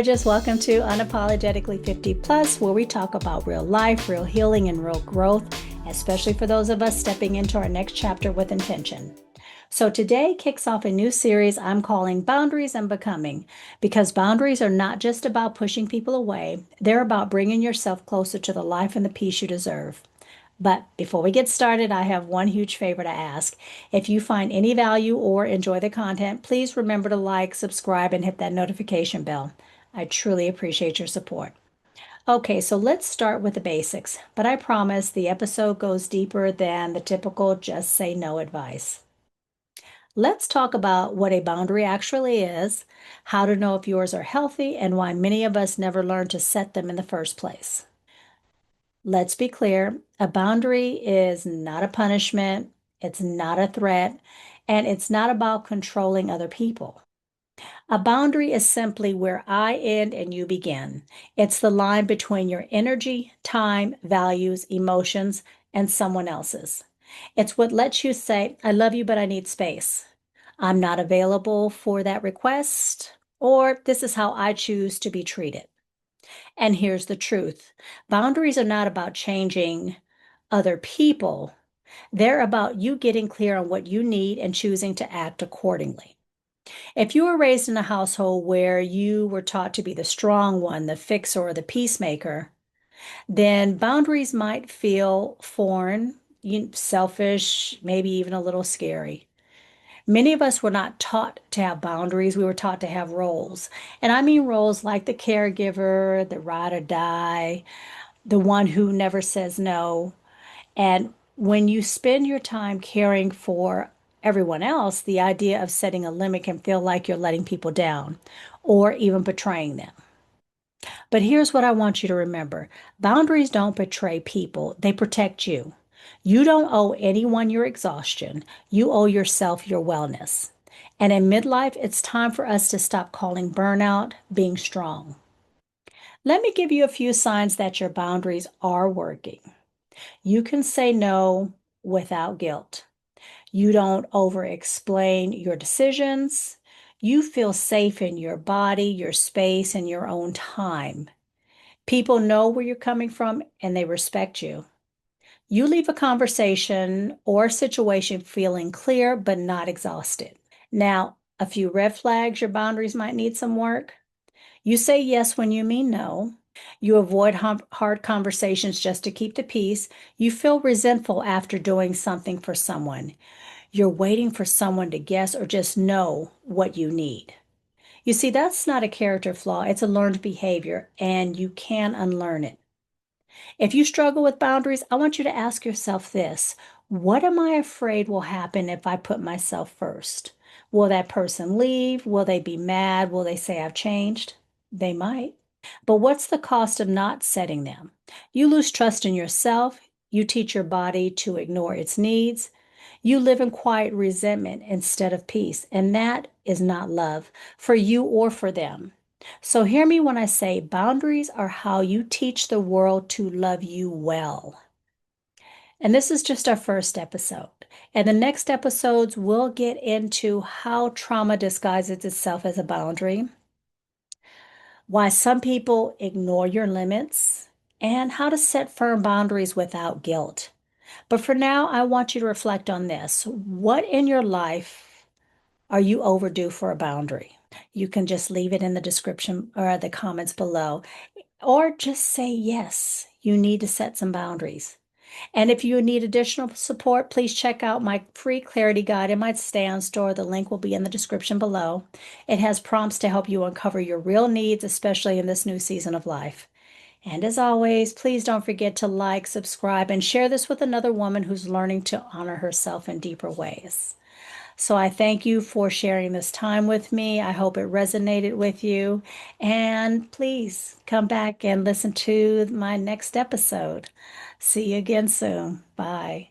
gorgeous. Welcome to Unapologetically 50 Plus, where we talk about real life, real healing, and real growth, especially for those of us stepping into our next chapter with intention. So today kicks off a new series I'm calling Boundaries and Becoming, because boundaries are not just about pushing people away, they're about bringing yourself closer to the life and the peace you deserve. But before we get started, I have one huge favor to ask. If you find any value or enjoy the content, please remember to like, subscribe, and hit that notification bell. I truly appreciate your support. Okay, so let's start with the basics, but I promise the episode goes deeper than the typical just say no advice. Let's talk about what a boundary actually is, how to know if yours are healthy, and why many of us never learn to set them in the first place. Let's be clear, a boundary is not a punishment, it's not a threat, and it's not about controlling other people. A boundary is simply where I end and you begin. It's the line between your energy, time, values, emotions, and someone else's. It's what lets you say, I love you, but I need space. I'm not available for that request, or this is how I choose to be treated. And here's the truth. Boundaries are not about changing other people. They're about you getting clear on what you need and choosing to act accordingly. If you were raised in a household where you were taught to be the strong one, the fixer, or the peacemaker, then boundaries might feel foreign, selfish, maybe even a little scary. Many of us were not taught to have boundaries. We were taught to have roles. And I mean roles like the caregiver, the ride or die, the one who never says no. And when you spend your time caring for everyone else, the idea of setting a limit can feel like you're letting people down or even betraying them. But here's what I want you to remember. Boundaries don't betray people, they protect you. You don't owe anyone your exhaustion. You owe yourself your wellness. And in midlife, it's time for us to stop calling burnout being strong. Let me give you a few signs that your boundaries are working. You can say no without guilt. You don't over explain your decisions. You feel safe in your body, your space, and your own time. People know where you're coming from and they respect you. You leave a conversation or situation feeling clear but not exhausted. Now, a few red flags your boundaries might need some work. You say yes when you mean no. You avoid hard conversations just to keep the peace. You feel resentful after doing something for someone. You're waiting for someone to guess or just know what you need. You see, that's not a character flaw, it's a learned behavior, and you can unlearn it. If you struggle with boundaries, I want you to ask yourself this. What am I afraid will happen if I put myself first? Will that person leave? Will they be mad? Will they say I've changed? They might. But what's the cost of not setting them? You lose trust in yourself. You teach your body to ignore its needs. You live in quiet resentment instead of peace. And that is not love for you or for them. So hear me when I say boundaries are how you teach the world to love you well. And this is just our first episode. And the next episodes, we'll get into how trauma disguises itself as a boundary, why some people ignore your limits, and how to set firm boundaries without guilt. But for now, I want you to reflect on this. What in your life are you overdue for a boundary? You can just leave it in the description or the comments below, or just say yes, you need to set some boundaries. And if you need additional support, please check out my free clarity guide in my Stay On store. The link will be in the description below. It has prompts to help you uncover your real needs, especially in this new season of life. And as always, please don't forget to like, subscribe, and share this with another woman who's learning to honor herself in deeper ways. So I thank you for sharing this time with me. I hope it resonated with you. And please come back and listen to my next episode. See you again soon. Bye.